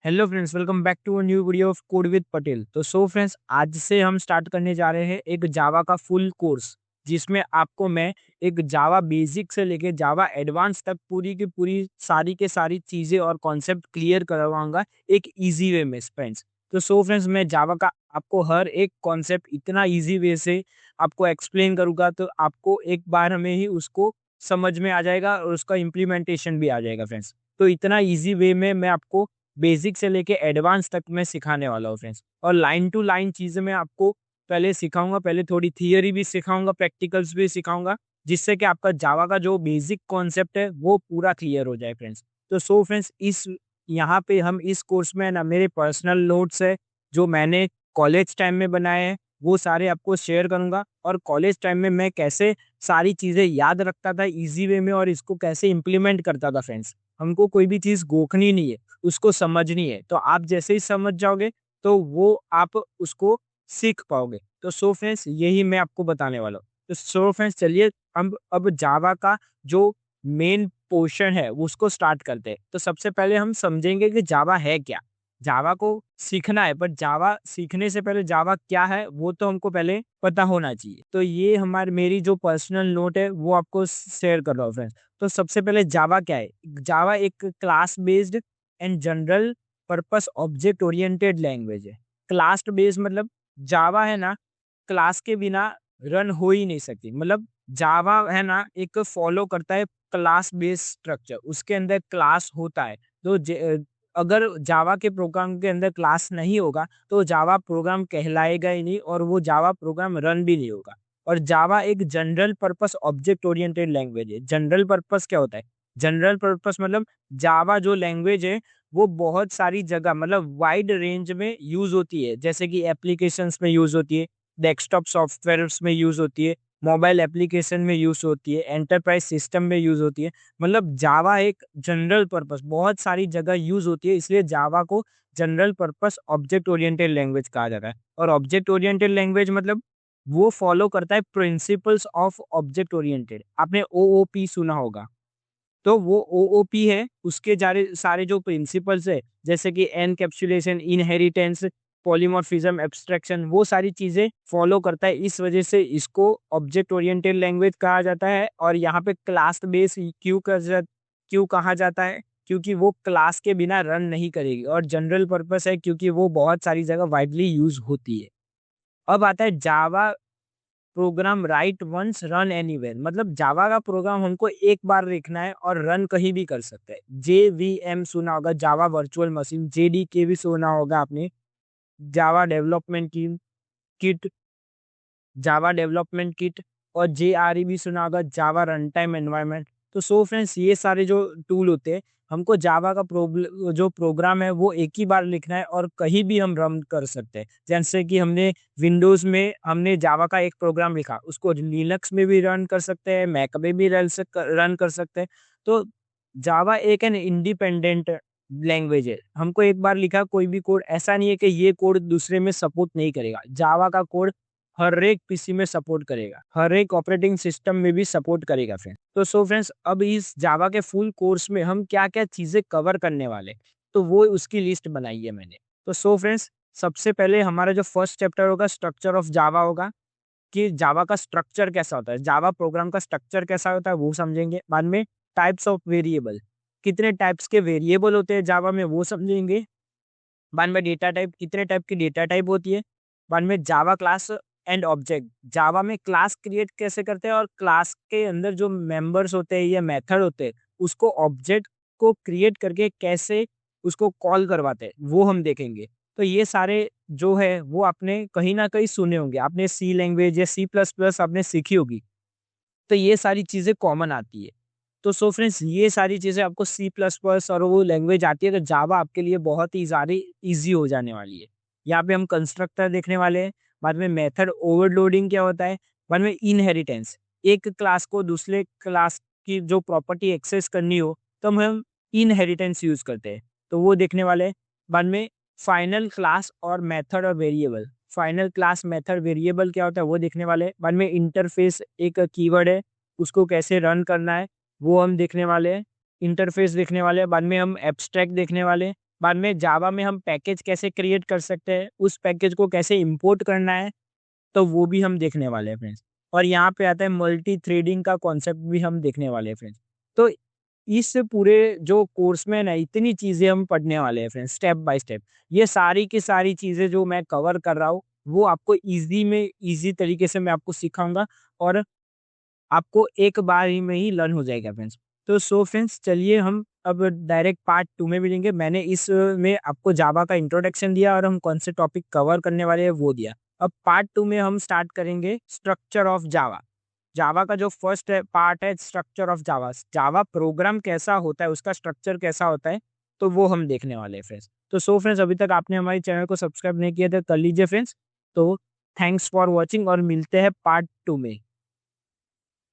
Hello friends, welcome back to a new video of code with Patel. तो friends, आज से हम स्टार्ट करने जा रहे हैं एक जावा का फुल कोर्स, जिसमें आपको मैं एक जावा बेसिक से लेके जावा एडवांस तक पूरी की पूरी सारी के सारी चीज़ें और कॉन्सेप्ट क्लियर करवाऊंगा एक इजी वे में फ्रेंड्स। तो फ्रेंड्स, मैं जावा का आपको हर एक कॉन्सेप्ट इतना इजी वे से आपको एक्सप्लेन करूंगा, तो आपको एक बार में ही उसको समझ में आ जाएगा और उसका इम्प्लीमेंटेशन भी आ जाएगा फ्रेंड्स। तो इतना इजी वे में मैं आपको बेसिक से लेके एडवांस तक मैं सिखाने वाला हूँ फ्रेंड्स। और लाइन टू लाइन चीज़ें मैं आपको पहले सिखाऊंगा, पहले थोड़ी थियरी भी सिखाऊंगा, प्रैक्टिकल्स भी सिखाऊंगा, जिससे कि आपका जावा का जो बेसिक कॉन्सेप्ट है वो पूरा क्लियर हो जाए फ्रेंड्स। तो फ्रेंड्स, इस यहाँ पे हम इस कोर्स में ना मेरे पर्सनल नोट्स है जो मैंने कॉलेज टाइम में बनाए हैं, वो सारे आपको शेयर करूंगा। और कॉलेज टाइम में मैं कैसे सारी चीज़ें याद रखता था इजी वे में और इसको कैसे इम्प्लीमेंट करता था फ्रेंड्स। हमको कोई भी चीज़ गोखनी नहीं है, उसको समझनी है। तो आप जैसे ही समझ जाओगे तो वो आप उसको सीख पाओगे। तो फ्रेंड्स, यही मैं आपको बताने वाला हूँ। तो फ्रेंड्स, चलिए अब जावा का जो मेन पोर्शन है वो उसको स्टार्ट करते हैं। तो सबसे पहले हम समझेंगे कि जावा है क्या। जावा को सीखना है, पर जावा सीखने से पहले जावा क्या है वो तो हमको पहले पता होना चाहिए। तो ये हमारी मेरी जो पर्सनल नोट है वो आपको शेयर कर रहा हूँ फ्रेंड्स। तो सबसे पहले जावा क्या है। जावा एक class based and general purpose object oriented language है। क्लास बेस्ड मतलब जावा है ना, क्लास के बिना रन हो ही नहीं सकती। मतलब जावा है ना एक फॉलो करता है क्लास बेस्ड स्ट्रक्चर, उसके अंदर क्लास होता है। तो अगर जावा के प्रोग्राम के अंदर क्लास नहीं होगा तो जावा प्रोग्राम कहलाएगा ही नहीं और वो जावा प्रोग्राम रन भी नहीं होगा। और जावा एक general purpose object oriented language है। जनरल पर्पस क्या होता है? जनरल पर्पस मतलब जावा जो लैंग्वेज है वो बहुत सारी जगह मतलब वाइड रेंज में यूज होती है। जैसे कि एप्लीकेशंस में यूज होती है, डेस्कटॉप सॉफ्टवेयर्स में यूज होती है, मोबाइल एप्लीकेशन में यूज होती है, एंटरप्राइज सिस्टम में यूज होती है। मतलब जावा एक जनरल पर्पस बहुत सारी जगह यूज होती है, इसलिए जावा को general purpose object oriented language कहा जाता है। और ऑब्जेक्ट ओरिएंटेड लैंग्वेज मतलब वो फॉलो करता है प्रिंसिपल्स ऑफ ऑब्जेक्ट ओरिएंटेड। आपने ओओपी सुना होगा, तो वो ओओपी है, उसके जारे सारे जो प्रिंसिपल्स है जैसे कि एनकैप्सुलेशन, इनहेरिटेंस, पॉलीमॉर्फिज्म, एब्स्ट्रैक्शन, वो सारी चीजें फॉलो करता है। इस वजह से इसको ऑब्जेक्ट ओरिएंटेड लैंग्वेज कहा जाता है। और यहाँ पे क्लास बेस क्यों कहा जाता है? क्योंकि वो क्लास के बिना रन नहीं करेगी। और जनरल पर्पस है क्योंकि वो बहुत सारी जगह वाइडली यूज होती है। अब आता है Java program write once run anywhere. मतलब जावा का प्रोग्राम हमको एक बार लिखना है और रन कहीं भी कर सकते हैं। JVM सुना होगा, जावा वर्चुअल मशीन। JDK भी सुना होगा आपने, जावा डेवलपमेंट की किट, जावा डेवलपमेंट किट। और JRE भी सुना होगा, जावा रन टाइम एनवायरनमेंट। तो फ्रेंड्स, ये सारे जो टूल होते हैं, हमको जावा का जो प्रोग्राम है वो एक ही बार लिखना है और कहीं भी हम रन कर सकते हैं। जैसे कि हमने विंडोज में हमने जावा का एक प्रोग्राम लिखा, उसको लिनक्स में भी रन कर सकते हैं, मैक में भी रन कर सकते हैं। तो जावा एक एन इंडिपेंडेंट लैंग्वेज है। हमको एक बार लिखा कोई भी कोड, ऐसा नहीं है कि ये कोड दूसरे में सपोर्ट नहीं करेगा। जावा का कोड हर एक पीसी में सपोर्ट करेगा, हर एक ऑपरेटिंग सिस्टम में भी सपोर्ट करेगा फ्रेंड। तो फ्रेंड्स, अब इस जावा के फुल कोर्स में हम क्या क्या चीजें कवर करने वाले, तो वो उसकी लिस्ट बनाई है मैंने। तो फ्रेंड्स, सबसे पहले हमारा जो फर्स्ट चैप्टर होगा स्ट्रक्चर ऑफ जावा होगा, कि जावा का स्ट्रक्चर कैसा होता है, जावा प्रोग्राम का स्ट्रक्चर कैसा होता है वो समझेंगे। बाद में टाइप्स ऑफ वेरिएबल, कितने टाइप्स के वेरिएबल होते हैं जावा में वो समझेंगे। बाद में डेटा टाइप, कितने टाइप की डेटा टाइप होती है। बाद में जावा क्लास एंड ऑब्जेक्ट, जावा में क्लास क्रिएट कैसे करते हैं और क्लास के अंदर जो मेंबर्स होते हैं या मेथड होते हैं उसको ऑब्जेक्ट को क्रिएट करके कैसे उसको कॉल करवाते हैं वो हम देखेंगे। तो ये सारे जो है वो आपने कहीं ना कहीं सुने होंगे, आपने सी लैंग्वेज या C++ आपने सीखी होगी। तो ये सारी चीज़ें कॉमन आती है। तो फ्रेंड्स, ये सारी चीज़ें आपको C++ और वो लैंग्वेज आती है तो जावा आपके लिए बहुत ही ज़्यादा ईजी हो जाने वाली है। यहाँ पे हम कंस्ट्रक्टर देखने वाले हैं। बाद में मेथड ओवरलोडिंग क्या होता है। बाद में इनहेरिटेंस, एक क्लास को दूसरे क्लास की जो प्रॉपर्टी एक्सेस करनी हो तो हम इनहेरिटेंस यूज़ करते हैं, तो वो देखने वाले हैं। बाद में फाइनल क्लास और मेथड और variable, final class method variable क्या होता है वो देखने वाले हैं। बाद में इंटरफेस एक कीवर्ड है, उसको कैसे रन करना है वो हम देखने वाले हैं, इंटरफेस देखने वाले हैं। बाद में हम एब्स्ट्रैक्ट देखने वाले हैं। बाद में जावा में हम पैकेज कैसे क्रिएट कर सकते हैं, उस पैकेज को कैसे इंपोर्ट करना है, तो वो भी हम देखने वाले हैं फ्रेंड्स। और यहाँ पे आता है मल्टी थ्रेडिंग का कॉन्सेप्ट भी हम देखने वाले हैं फ्रेंड्स। तो इस पूरे जो कोर्स में ना इतनी चीजें हम पढ़ने वाले हैं फ्रेंड्स, स्टेप बाय स्टेप। ये सारी की सारी चीजें जो मैं कवर कर रहा हूँ वो आपको इजी तरीके से मैं आपको सिखाऊंगा, और आपको एक बार ही में ही लर्न हो जाएगा फ्रेंड्स। तो सो फ्रेंड्स, चलिए हम अब डायरेक्ट पार्ट 2 में मिलेंगे। मैंने इस में आपको जावा का इंट्रोडक्शन दिया और हम कौन से टॉपिक कवर करने वाले हैं वो दिया। अब पार्ट 2 में हम स्टार्ट करेंगे स्ट्रक्चर ऑफ जावा। जावा का जो फर्स्ट पार्ट है structure of Java, Java program कैसा होता है, उसका स्ट्रक्चर कैसा होता है, तो वो हम देखने वाले हैं फ्रेंड्स। तो सो फ्रेंड्स, अभी तक आपने हमारे चैनल को सब्सक्राइब नहीं किया तो कर लीजिए फ्रेंड्स। तो थैंक्स फॉर वॉचिंग और मिलते हैं पार्ट 2 में।